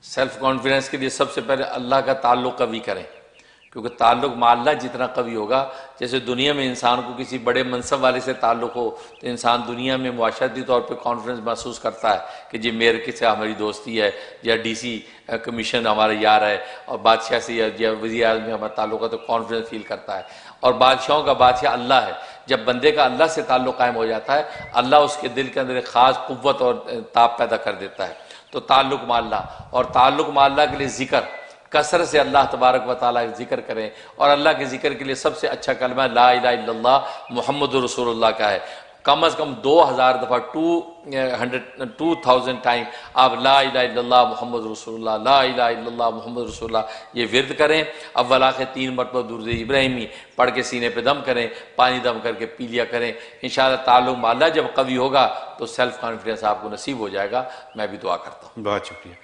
Self confidence के लिए सबसे पहले अल्लाह का ताल्लुक़ कवी करें, क्योंकि ताल्लुक़ मा अल्लाह जितना कवी होगा, जैसे दुनिया में इंसान को किसी बड़े मनसब वाले से ताल्लुक़ हो तो इंसान दुनिया में मुआशरती तौर पे कॉन्फिडेंस महसूस करता है कि जी मेयर के से हमारी दोस्ती है, या डीसी कमीशन हमारा यार है, और बादशाह से या वज़ीर आज़म में हमारा ताल्लुक़ है तो कॉन्फिडेंस फील करता है। और बादशाहों का बादशाह अल्लाह है। जब बंदे का अल्लाह से ताल्लुक़ कायम हो जाता है, अल्लाह उसके दिल के अंदर एक ख़ास क़ुव्वत और ताब पैदा कर देता है। तो ताल्लुक़ मा अल्लाह, और ताल्लुक़ मा अल्लाह के लिए ज़िक्र, कसरत से अल्लाह तबारक व तआला का जिक्र करें। और अल्लाह के जिक्र के लिए सबसे अच्छा कलमा ला इलाहा इल्लल्लाह मुहम्मदुर रसूलुल्लाह का है। कम अज़ कम 2000 दफ़ा 2000 टाइम आप ला इलाहा इल्लल्लाह मुहम्मदुर रसूलुल्लाह, ला इलाहा इल्लल्लाह मुहम्मदुर रसूलुल्लाह ये विर्द करें। अव्वल आखिर 3 मरतबा दुरूद इब्राहिमी पढ़ के सीने पे दम करें, पानी दम करके पी लिया करें। इंशाअल्लाह ताल्लुक़ मा अल्लाह जब कवी होगा तो सेल्फ कॉन्फिडेंस आपको नसीब हो जाएगा। मैं भी दुआ करता हूँ। बहुत शुक्रिया।